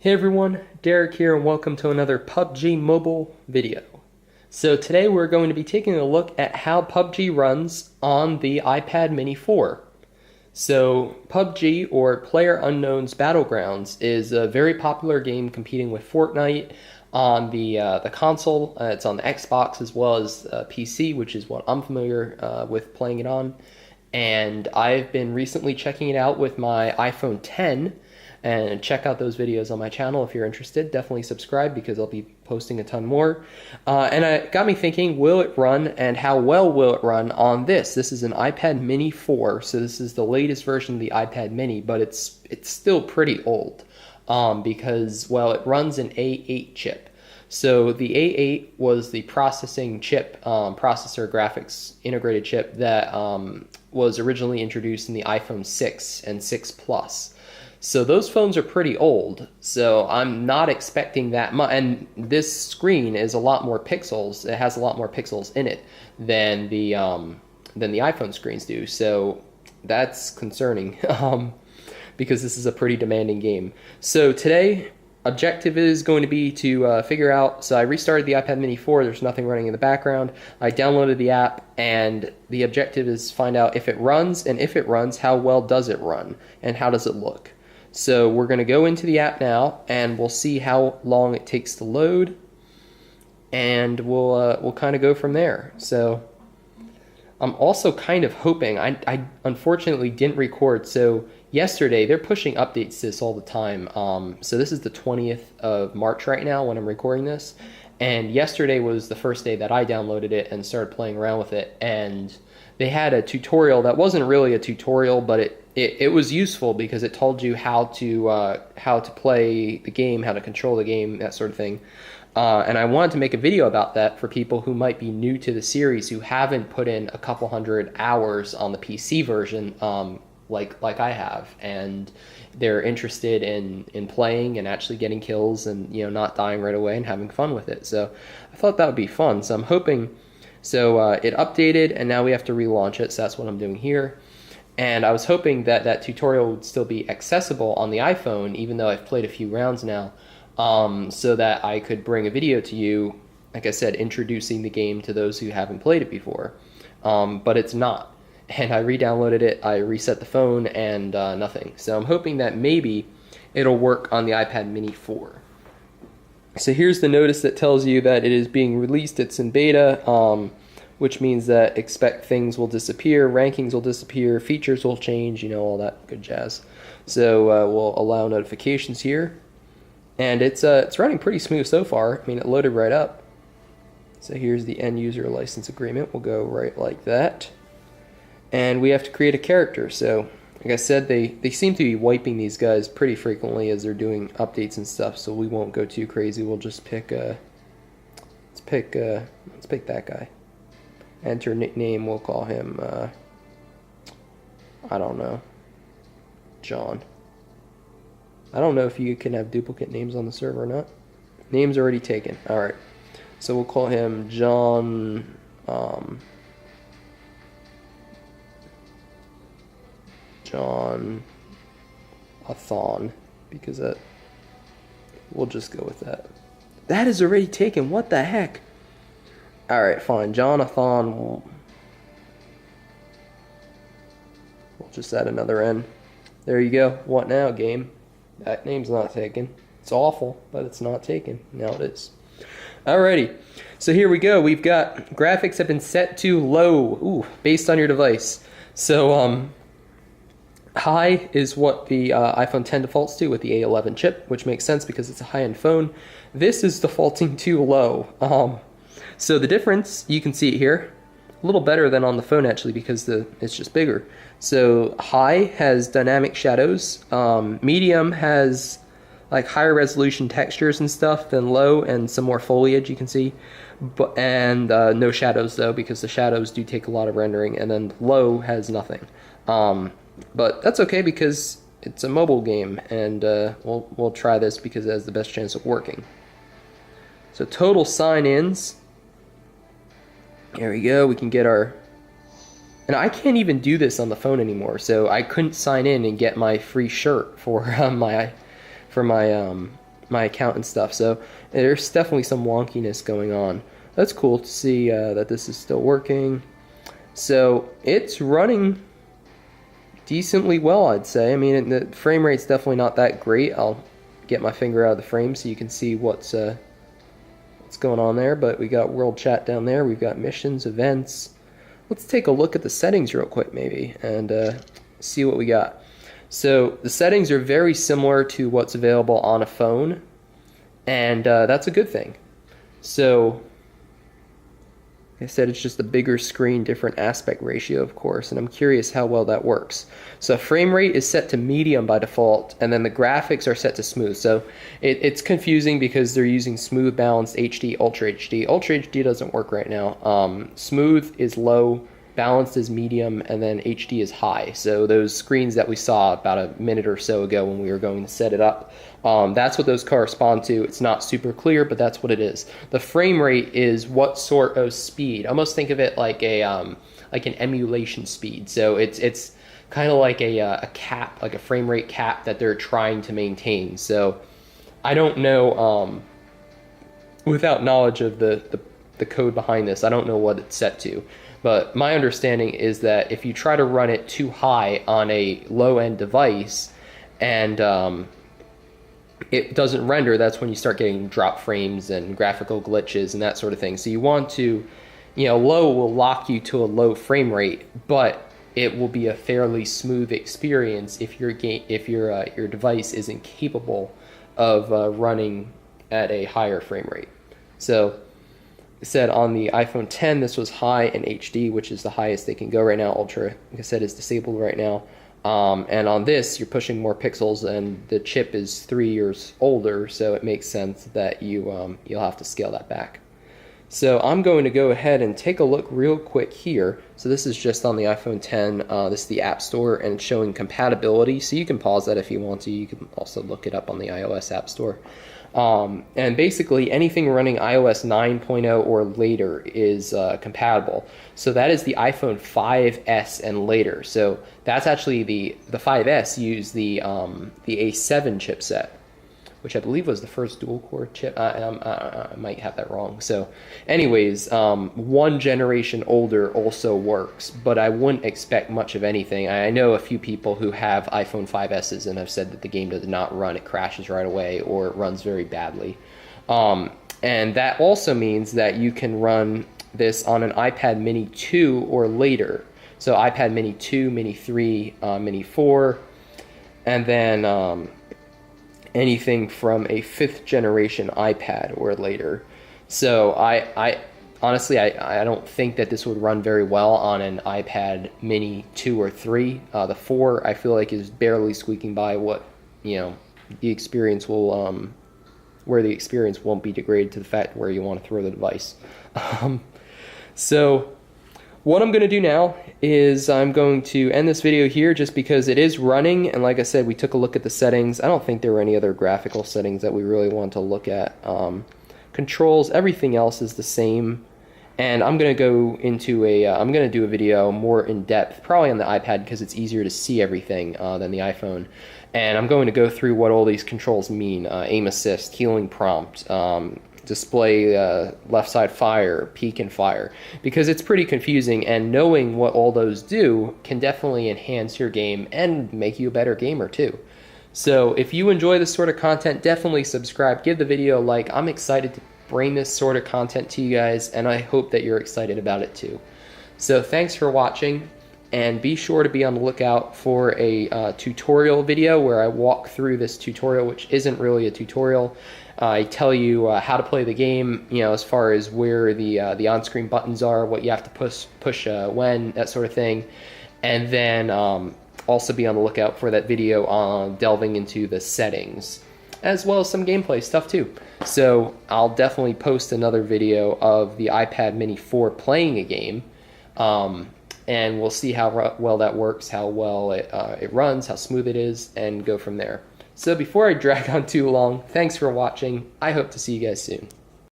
Hey everyone, Derek here and welcome to another PUBG mobile video. So today we're going to be taking a look at how PUBG runs on the iPad mini 4. So PUBG, or PlayerUnknown's Battlegrounds, is a very popular game competing with Fortnite on the console. It's on the Xbox as well as PC, which is what I'm familiar with playing it on. And I've been recently checking it out with my iPhone 10. And check out those videos on my channel if you're interested. Definitely subscribe because I'll be posting a ton more. And it got me thinking, will it run and how well will it run on this? This is an iPad mini 4, so this is the latest version of the iPad mini, but it's still pretty old because, well, it runs an A8 chip. So the A8 was the processing chip, processor graphics integrated chip that was originally introduced in the iPhone 6 and 6 Plus. So those phones are pretty old, so I'm not expecting that much. And this screen is a lot more pixels. It has a lot more pixels in it than the iPhone screens do. So that's concerning because this is a pretty demanding game. So today, objective is going to be to figure out. So I restarted the iPad Mini 4. There's nothing running in the background. I downloaded the app, and the objective is find out if it runs, and if it runs, how well does it run, and how does it look. So we're going to go into the app now, and we'll see how long it takes to load, and we'll kind of go from there. So I'm also kind of hoping, I unfortunately didn't record, so yesterday, they're pushing updates to this all the time. So this is the 20th of March right now when I'm recording this, and yesterday was the first day that I downloaded it and started playing around with it, and they had a tutorial that wasn't really a tutorial, but it was useful because it told you how to play the game, how to control the game, that sort of thing. And I wanted to make a video about that for people who might be new to the series, who haven't put in a couple hundred hours on the PC version, like I have, and they're interested in playing and actually getting kills and not dying right away and having fun with it. So I thought that would be fun. So I'm hoping. So it updated, and now we have to relaunch it. So that's what I'm doing here. And I was hoping that that tutorial would still be accessible on the iPhone, even though I've played a few rounds now, so that I could bring a video to you, like I said, introducing the game to those who haven't played it before. But it's not. And I re-downloaded it, I reset the phone, and nothing. So I'm hoping that maybe it'll work on the iPad Mini 4. So here's the notice that tells you that it is being released, it's in beta, which means that expect things will disappear, rankings will disappear, features will change, all that good jazz. So we'll allow notifications here. And it's running pretty smooth so far. I mean, it loaded right up. So here's the end user license agreement. We'll go right like that. And we have to create a character. So like I said, they seem to be wiping these guys pretty frequently as they're doing updates and stuff, so we won't go too crazy. We'll just pick let's pick that guy. Enter nickname, we'll call him I don't know, John. I don't know if you can have duplicate names on the server or not. Name's already taken. Alright. So we'll call him John Athon, because we'll just go with that. That is already taken. What the heck? Alright, fine. Jonathan. We'll just add another N. There you go. What now, game? That name's not taken. It's awful, but it's not taken. Now it is. Alrighty. So here we go. We've got graphics have been set to low. Ooh, based on your device. So, high is what the iPhone 10 defaults to with the A11 chip, which makes sense because it's a high-end phone. This is defaulting to low. So the difference, you can see it here, a little better than on the phone actually because it's just bigger. So high has dynamic shadows, medium has like higher resolution textures and stuff than low, and some more foliage you can see, and no shadows though because the shadows do take a lot of rendering, and then low has nothing. But that's okay because it's a mobile game, and we'll try this because it has the best chance of working. So total sign-ins. Here we go. We can get our... And I can't even do this on the phone anymore, so I couldn't sign in and get my free shirt for my my account and stuff. So there's definitely some wonkiness going on. That's cool to see that this is still working. So it's running decently well, I'd say. I mean, the frame rate's definitely not that great. I'll get my finger out of the frame so you can see what's going on there. But we got world chat down there. We've got missions, events. Let's take a look at the settings real quick, maybe, and see what we got. So the settings are very similar to what's available on a phone, and that's a good thing. So like I said, it's just a bigger screen, different aspect ratio, of course, and I'm curious how well that works. So frame rate is set to medium by default, and then the graphics are set to smooth. So it's confusing because they're using smooth, balanced, HD, Ultra HD. Ultra HD doesn't work right now. Smooth is low, balanced is medium, and then HD is high. So those screens that we saw about a minute or so ago when we were going to set it up, that's what those correspond to. It's not super clear, but that's what it is. The frame rate is what sort of speed. Almost think of it like an emulation speed. So it's kind of like a cap, like a frame rate cap that they're trying to maintain. So I don't know, without knowledge of the code behind this, I don't know what it's set to. But my understanding is that if you try to run it too high on a low-end device and it doesn't render, that's when you start getting drop frames and graphical glitches and that sort of thing. So you want to, low will lock you to a low frame rate, but it will be a fairly smooth experience if your device isn't capable of running at a higher frame rate. So I said on the iPhone 10 this was high in HD, which is the highest they can go right now. Ultra, like I said, is disabled right now. And on this you're pushing more pixels, and the chip is 3 years older, so it makes sense that you'll have to scale that back. So I'm going to go ahead and take a look real quick here. So this is just on the iPhone 10. This is the App Store, and it's showing compatibility. So you can pause that if you want to. You can also look it up on the iOS App Store. And basically anything running iOS 9.0 or later is compatible. So that is the iPhone 5S and later. So that's actually the 5S used the A7 chipset, which I believe was the first dual-core chip. I might have that wrong. So anyways, one generation older also works, but I wouldn't expect much of anything. I know a few people who have iPhone 5Ss and have said that the game does not run, it crashes right away, or it runs very badly. And that also means that you can run this on an iPad Mini 2 or later. So iPad Mini 2, Mini 3, Mini 4, and then anything from a 5th generation iPad or later. So I honestly don't think that this would run very well on an iPad Mini 2 or 3. The 4 I feel like is barely squeaking by what the experience will where the experience won't be degraded to the fact where you want to throw the device. So what I'm going to do now is I'm going to end this video here just because it is running, and like I said, we took a look at the settings. I don't think there were any other graphical settings that we really want to look at. Controls, everything else is the same, and I'm going to go into I'm going to do a video more in depth, probably on the iPad because it's easier to see everything than the iPhone. And I'm going to go through what all these controls mean: aim assist, healing prompt, display left side fire, peek and fire, because it's pretty confusing, and knowing what all those do can definitely enhance your game and make you a better gamer too. So if you enjoy this sort of content, definitely subscribe, give the video a like. I'm excited to bring this sort of content to you guys, and I hope that you're excited about it too. So thanks for watching, and be sure to be on the lookout for a tutorial video where I walk through this tutorial, which isn't really a tutorial. I tell you how to play the game, as far as where the on-screen buttons are, what you have to push when, that sort of thing. And then also be on the lookout for that video on delving into the settings, as well as some gameplay stuff too. So I'll definitely post another video of the iPad Mini 4 playing a game, and we'll see how well that works, how well it runs, how smooth it is, and go from there. So before I drag on too long, thanks for watching. I hope to see you guys soon.